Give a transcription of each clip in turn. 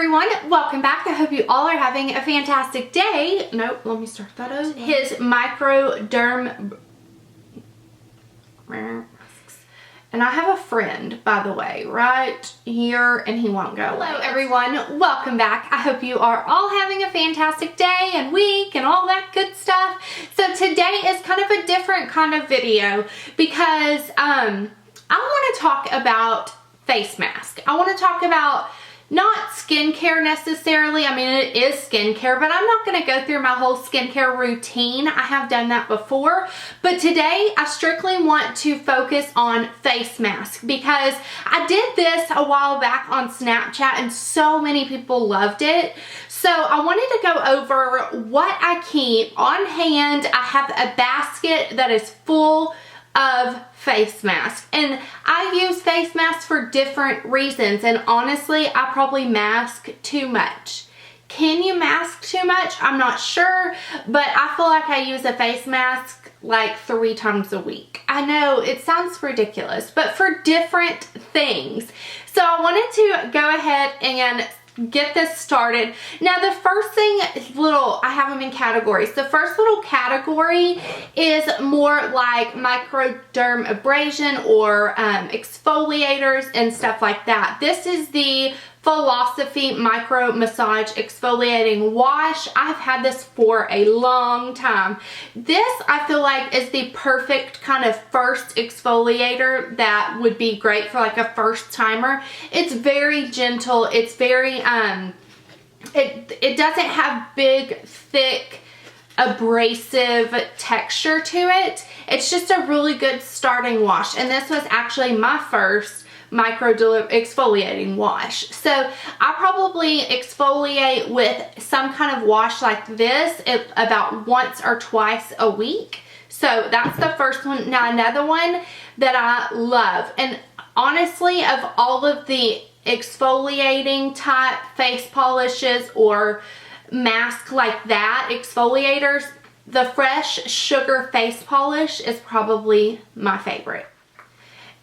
everyone, welcome back. I hope you all are having a fantastic day. Nope, let me start that over. His Dermabrasion. And I have a friend, by the way, right here, and he won't go away. Hello everyone, welcome back. I hope you are all having a fantastic day and week and all that good stuff. So today is kind of a different kind of video because I want to talk about face mask. I want to talk about not skincare necessarily. I mean, it is skincare, but I'm not going to go through my whole skincare routine. I have done that before, but today I strictly want to focus on face mask because I did this a while back on Snapchat and so many people loved it. So I wanted to go over what I keep on hand. I have a basket that is full of face masks, and I use face masks for different reasons, and honestly I probably mask too much. Can you mask too much? I'm not sure, but I feel like I use a face mask like 3 times a week. I know it sounds ridiculous, but for different things. So I wanted to go ahead and get this started. Now the first thing, I have them in categories. The first little category is more like microdermabrasion or exfoliators and stuff like that. This is the Philosophy Micro Massage Exfoliating Wash. I've had this for a long time. This I feel like is the perfect kind of first exfoliator that would be great for like a first timer. It's very gentle. It's very it doesn't have big, thick, abrasive texture to it. It's just a really good starting wash, and this was actually my first micro exfoliating wash. So I probably exfoliate with some kind of wash like this about once or twice a week. So that's the first one. Now another one that I love, and honestly of all of the exfoliating type face polishes or mask like that, exfoliators, the Fresh Sugar face polish is probably my favorite.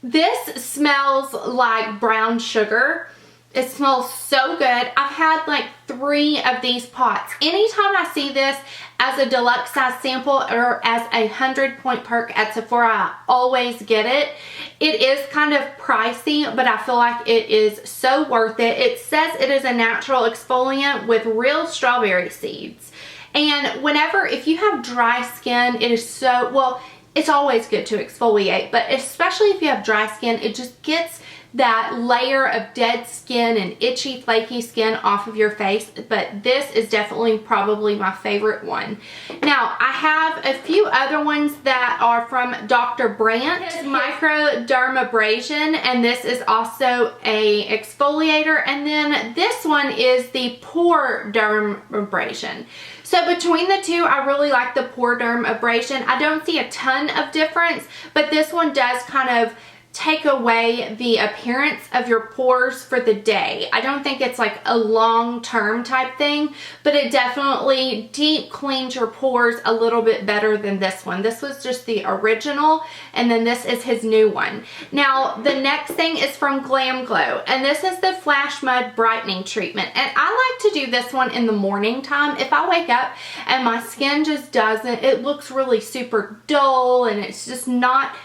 This smells like brown sugar. It smells so good. I've had like 3 of these pots. Anytime I see this as a deluxe size sample or as a 100-point perk at Sephora, I always get it. It is kind of pricey, but I feel like it is so worth it. It says it is a natural exfoliant with real strawberry seeds. And if you have dry skin, it is so, well, it's always good to exfoliate, but especially if you have dry skin, it just gets that layer of dead skin and itchy, flaky skin off of your face. But this is definitely probably my favorite one. Now, I have a few other ones that are from Dr. Brandt, Micro Dermabrasion, and this is also a exfoliator. And then this one is the Pore Dermabrasion. So between the two, I really like the Pore Dermabrasion. I don't see a ton of difference, but this one does kind of take away the appearance of your pores for the day. I don't think it's like a long-term type thing, but it definitely deep cleans your pores a little bit better than this one. This was just the original, and then this is his new one. Now, the next thing is from Glam Glow, and this is the Flash Mud Brightening Treatment. And I like to do this one in the morning time. If I wake up and my skin just doesn't, it looks really super dull, and it's just not,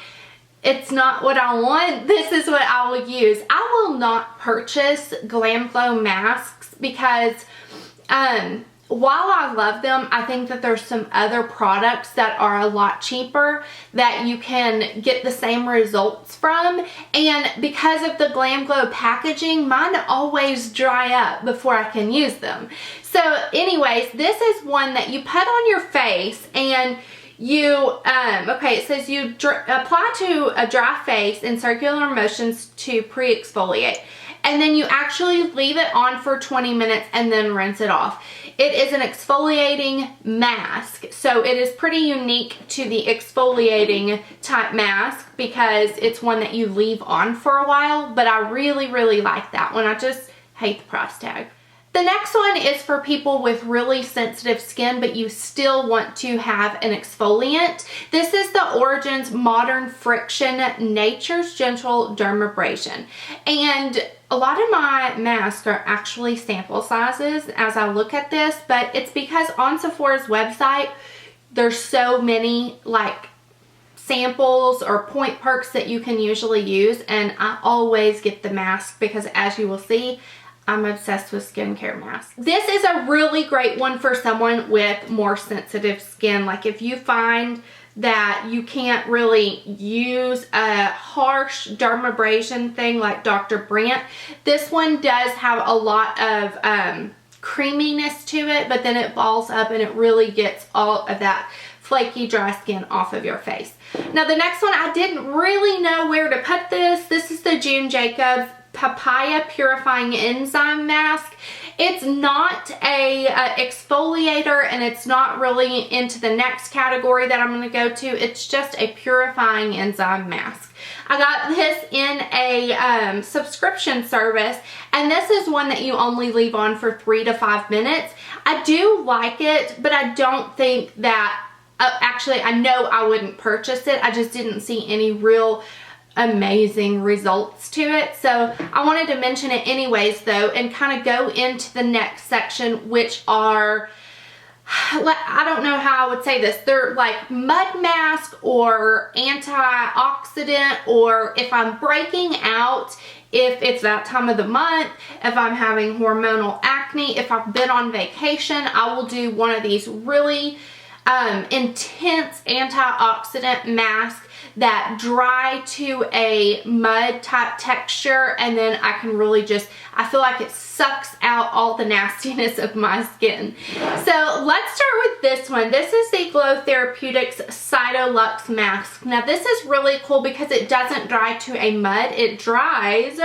it's not what I want, this is what I will use. I will not purchase Glam Glow masks because while I love them, I think that there's some other products that are a lot cheaper that you can get the same results from. And because of the Glam Glow packaging, mine always dry up before I can use them. So anyways, this is one that you put on your face, and you, it says you apply to a dry face in circular motions to pre-exfoliate. And then you actually leave it on for 20 minutes and then rinse it off. It is an exfoliating mask, so it is pretty unique to the exfoliating type mask because it's one that you leave on for a while, but I really, really like that one. I just hate the price tag. The next one is for people with really sensitive skin, but you still want to have an exfoliant. This is the Origins Modern Friction Nature's Gentle Dermabrasion. And a lot of my masks are actually sample sizes as I look at this, but it's because on Sephora's website, there's so many like samples or point perks that you can usually use, and I always get the mask because, as you will see, I'm obsessed with skincare masks. This is a really great one for someone with more sensitive skin. Like if you find that you can't really use a harsh dermabrasion thing like Dr. Brandt, this one does have a lot of creaminess to it, but then it balls up and it really gets all of that flaky dry skin off of your face. Now the next one, I didn't really know where to put this. This is the June Jacobs Papaya Purifying Enzyme Mask. It's not a exfoliator, and it's not really into the next category that I'm going to go to. It's just a purifying enzyme mask. I got this in a subscription service, and this is one that you only leave on for 3 to 5 minutes. I do like it, but I don't think that, actually I know I wouldn't purchase it. I just didn't see any real amazing results to it, so I wanted to mention it anyways though, and kind of go into the next section, which are, I don't know how I would say this, they're like mud mask or antioxidant, or if I'm breaking out, if it's that time of the month, if I'm having hormonal acne, if I've been on vacation, I will do one of these really intense antioxidant masks that dry to a mud type texture, and then I can really just, I feel like it sucks out all the nastiness of my skin. So let's start with this one. This is the Glow Therapeutics Cytolux Mask. Now this is really cool because it doesn't dry to a mud, it dries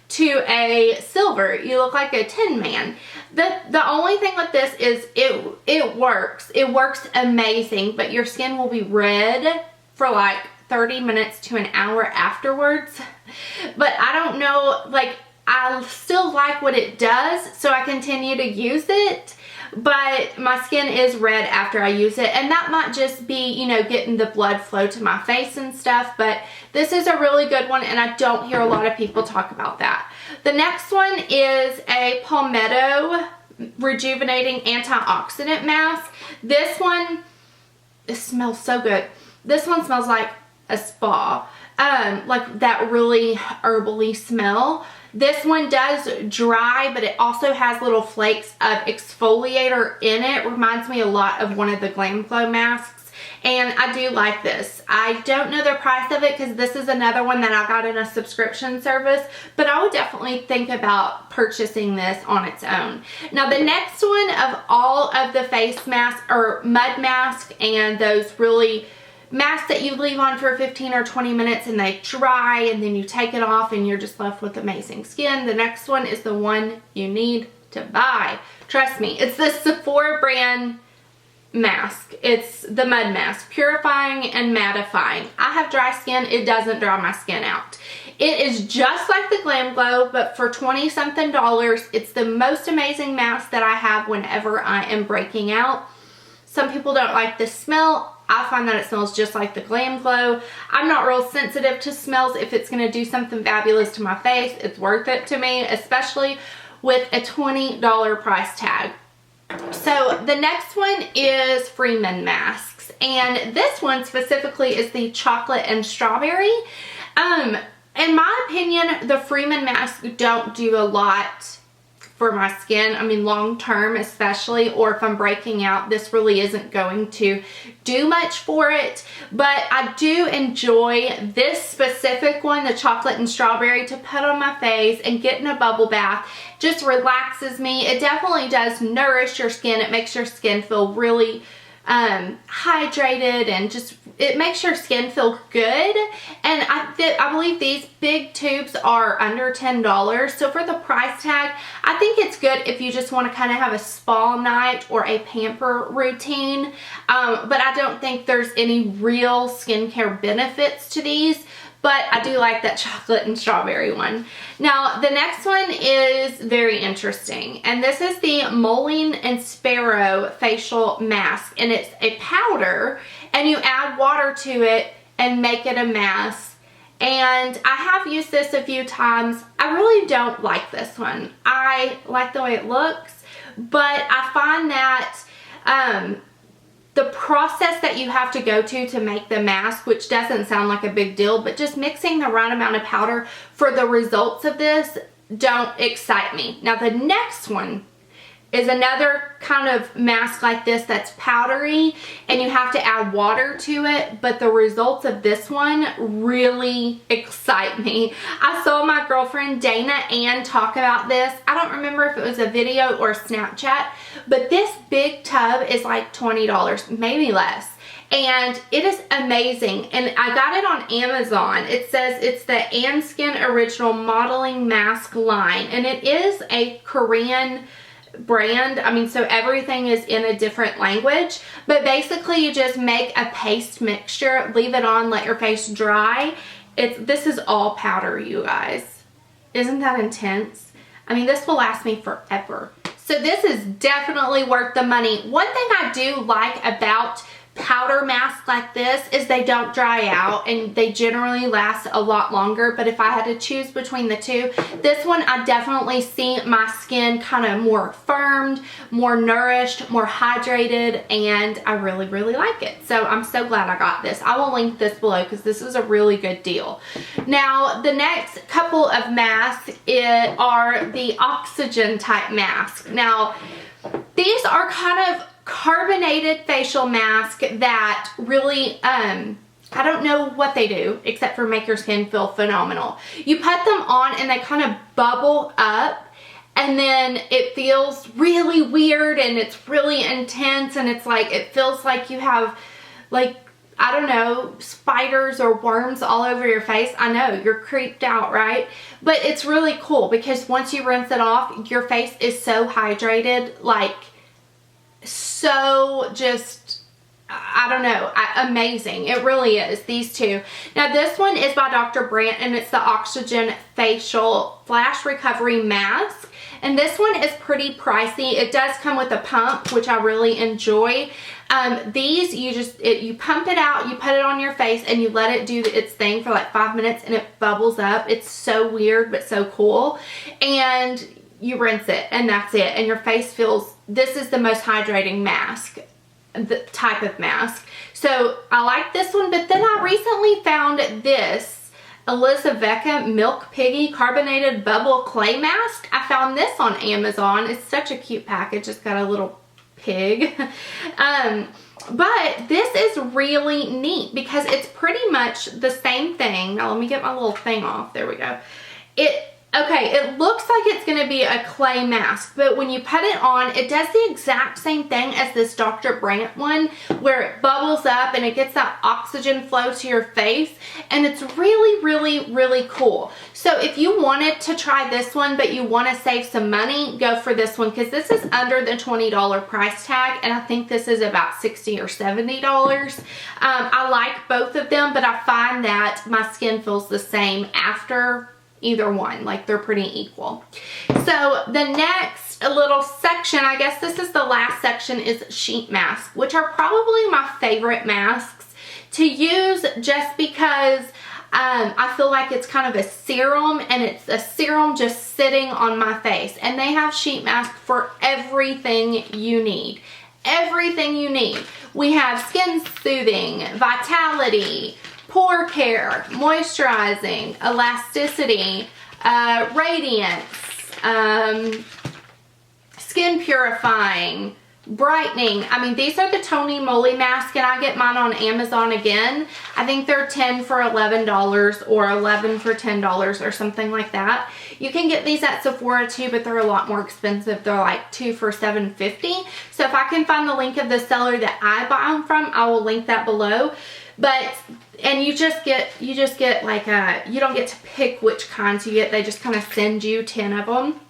to a silver. You look like a Tin Man. The only thing with this is it works. It works amazing, but your skin will be red for like 30 minutes to an hour afterwards. But I don't know, like I still like what it does, so I continue to use it, but my skin is red after I use it, and that might just be, you know, getting the blood flow to my face and stuff, but this is a really good one, and I don't hear a lot of people talk about that. The next one is a Palmetto Rejuvenating Antioxidant Mask. This one, it smells so good. This one smells like a spa, like that really herbally smell. This one does dry, but it also has little flakes of exfoliator in it. Reminds me a lot of one of the Glam Glow masks, and I do like this. I don't know the price of it because this is another one that I got in a subscription service, but I would definitely think about purchasing this on its own. Now the next one of all of the face masks, or mud mask, and those really masks that you leave on for 15 or 20 minutes and they dry, and then you take it off and you're just left with amazing skin. The next one is the one you need to buy. Trust me, it's the Sephora brand mask. It's the mud mask, purifying and mattifying. I have dry skin. It doesn't dry my skin out. It is just like the Glam Glow, but for $20-something. It's the most amazing mask that I have whenever I am breaking out. Some people don't like the smell. I find that it smells just like the Glam Glow. I'm not real sensitive to smells. If it's going to do something fabulous to my face, it's worth it to me, especially with a $20 price tag. So the next one is Freeman Masks, and this one specifically is the chocolate and strawberry. In my opinion, the Freeman Masks don't do a lot for my skin. I mean, long term especially, or if I'm breaking out, this really isn't going to do much for it. But I do enjoy this specific one, the chocolate and strawberry, to put on my face and get in a bubble bath. Just relaxes me. It definitely does nourish your skin. It makes your skin feel really hydrated, and just it makes your skin feel good. And I believe these big tubes are under $10, so for the price tag, I think it's good if you just want to kind of have a spa night or a pamper routine. But I don't think there's any real skincare benefits to these. but I do like that chocolate and strawberry one. Now, the next one is very interesting, and this is the Mullein and Sparrow Facial Mask, and it's a powder, and you add water to it and make it a mask. And I have used this a few times. I really don't like this one. I like the way it looks, but I find that the process that you have to go to make the mask, which doesn't sound like a big deal, but just mixing the right amount of powder for the results of this don't excite me. Now, the next one is another kind of mask like this that's powdery, and you have to add water to it, but the results of this one really excite me. I saw my girlfriend Dana Ann talk about this. I don't remember if it was a video or Snapchat, but this big tub is like $20, maybe less. And it is amazing, and I got it on Amazon. It says it's the Anskin Original Modeling Mask line, and it is a Korean brand. I mean, so everything is in a different language, but basically you just make a paste mixture, leave it on, let your face dry. This is all powder, you guys. Isn't that intense? I mean, this will last me forever. So this is definitely worth the money. One thing I do like about powder masks like this is they don't dry out, and they generally last a lot longer. But if I had to choose between the two, this one, I definitely see my skin kind of more firmed, more nourished, more hydrated, and I really, really like it. So I'm so glad I got this. I will link this below because this is a really good deal. Now, the next couple of masks are the oxygen type masks. Now, these are kind of carbonated facial mask that really, I don't know what they do except for make your skin feel phenomenal. You put them on and they kind of bubble up, and then it feels really weird and it's really intense, and it's like, it feels like you have, like, I don't know, spiders or worms all over your face. I know, you're creeped out, right? But it's really cool because once you rinse it off, your face is so hydrated, like, so just, I don't know, amazing. It really is, these two. Now, this one is by Dr. Brandt, and it's the Oxygen Facial Flash Recovery Mask. And this one is pretty pricey. It does come with a pump, which I really enjoy. These, you pump it out, you put it on your face, and you let it do its thing for like 5 minutes, and it bubbles up. It's so weird, but so cool. And you rinse it, and that's it. And your face feels, this is the most hydrating mask, the type of mask. So I like this one, but then I recently found this Elizavecca Milk Piggy Carbonated Bubble Clay Mask. I found this on Amazon. It's such a cute package. It's got a little pig. But this is really neat because it's pretty much the same thing. Now let me get my little thing off. There we go. Okay, it looks like it's going to be a clay mask, but when you put it on, it does the exact same thing as this Dr. Brandt one, where it bubbles up and it gets that oxygen flow to your face, and it's really, really, really cool. So if you wanted to try this one, but you want to save some money, go for this one, because this is under the $20 price tag, and I think this is about $60 or $70. I like both of them, but I find that my skin feels the same after either one, like they're pretty equal. So the next little section, I guess this is the last section, is sheet masks, which are probably my favorite masks to use just because I feel like it's kind of a serum, and it's a serum just sitting on my face, and they have sheet masks for everything you need. Everything you need. We have skin soothing, vitality, pore care, moisturizing, elasticity, radiance, skin purifying, brightening. I mean, these are the Tony Moly masks, and I get mine on Amazon again. I think they're 10 for $11 or 11 for $10 or something like that. You can get these at Sephora too, but they're a lot more expensive. They're like 2 for $7.50. So if I can find the link of the seller that I buy them from, I will link that below. But, and you just get like you don't get to pick which kinds you get. They just kind of send you 10 of them.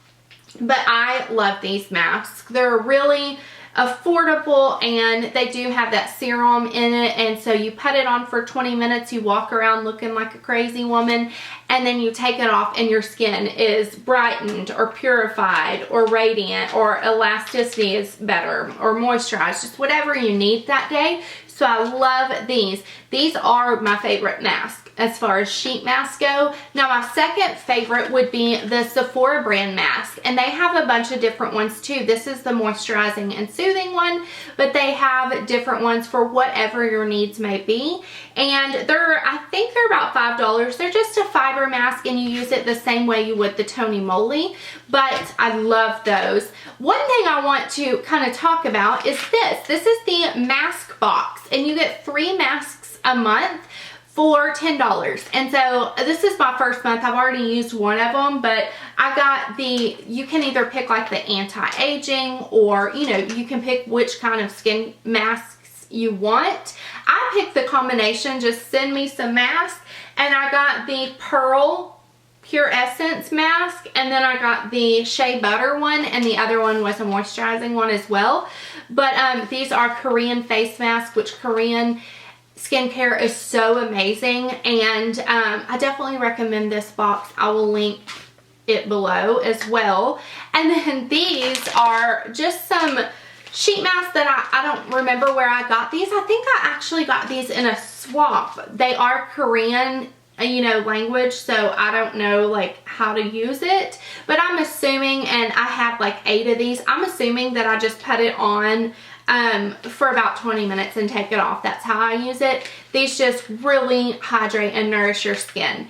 But I love these masks. They're really affordable, and they do have that serum in it, and so you put it on for 20 minutes, you walk around looking like a crazy woman, and then you take it off and your skin is brightened or purified or radiant, or elasticity is better, or moisturized, just whatever you need that day. So I love these. These are my favorite mask as far as sheet masks go. Now my second favorite would be the Sephora brand mask, and they have a bunch of different ones too. This is the moisturizing and soothing one, but they have different ones for whatever your needs may be. And I think they're about $5. They're just a fiber mask, and you use it the same way you would the Tony Moly, but I love those. One thing I want to kind of talk about is this. This is the mask box, and you get 3 masks a month for $10. And so this is my first month. I've already used one of them, but I got you can either pick like the anti-aging, or you can pick which kind of skin masks you want. I picked the combination, just send me some masks, and I got the Pearl Pure Essence mask, and then I got the Shea Butter one, and the other one was a moisturizing one as well. But these are Korean face masks, which Korean skincare is so amazing, and I definitely recommend this box. I will link it below as well. And then these are just some sheet masks that I don't remember where I got these. I think I actually got these in a swap. They are Korean, language, so I don't know like how to use it, but I'm assuming, and I have like 8 of these, I'm assuming that I just put it on for about 20 minutes and take it off. That's how I use it. These just really hydrate and nourish your skin.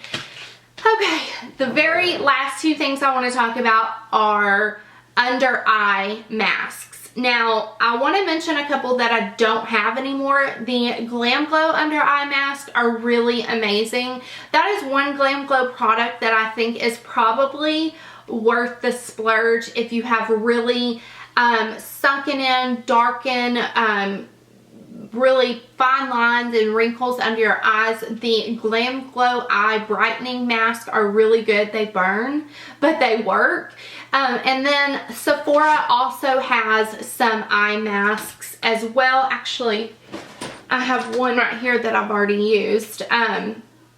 Okay, the very last 2 things I want to talk about are under eye masks. Now, I want to mention a couple that I don't have anymore. The Glam Glow under eye masks are really amazing. That is one Glam Glow product that I think is probably worth the splurge if you have really sunken in, darken, really fine lines and wrinkles under your eyes. The Glam Glow Eye Brightening Masks are really good. They burn, but they work. And then Sephora also has some eye masks as well. Actually, I have one right here that I've already used.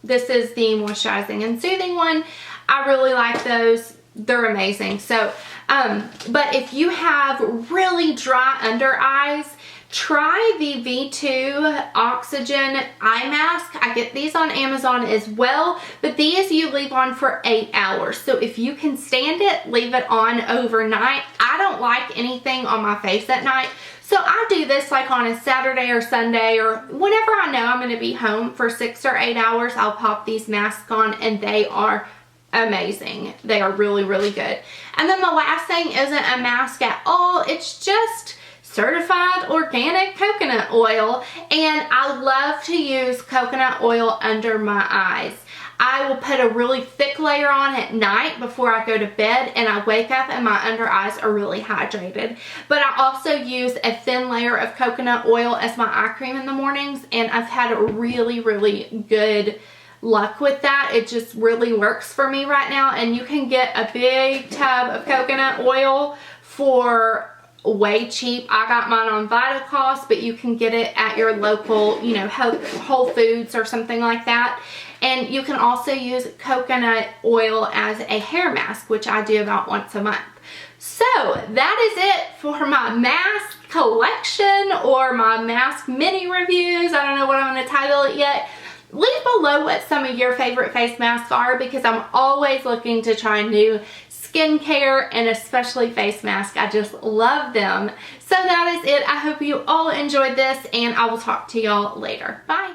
This is the moisturizing and soothing one. I really like those. They're amazing. So, but if you have really dry under eyes, try the V2 Oxygen Eye Mask. I get these on Amazon as well, but these you leave on for 8 hours. So if you can stand it, leave it on overnight. I don't like anything on my face at night, so I do this like on a Saturday or Sunday, or whenever I know I'm going to be home for 6 or 8 hours, I'll pop these masks on, and they are amazing. They are really, really good. And then the last thing isn't a mask at all. It's just certified organic coconut oil, and I love to use coconut oil under my eyes. I will put a really thick layer on at night before I go to bed, and I wake up and my under eyes are really hydrated. But I also use a thin layer of coconut oil as my eye cream in the mornings, and I've had a really, really good luck with that. It just really works for me right now, and you can get a big tub of coconut oil for way cheap. I got mine on Vitacost, but you can get it at your local, Whole Foods or something like that. And you can also use coconut oil as a hair mask, which I do about once a month. So that is it for my mask collection, or my mask mini reviews. I don't know what I'm going to title it yet. Leave below what some of your favorite face masks are, because I'm always looking to try new skincare, and especially face masks. I just love them. So that is it. I hope you all enjoyed this, and I will talk to y'all later. Bye.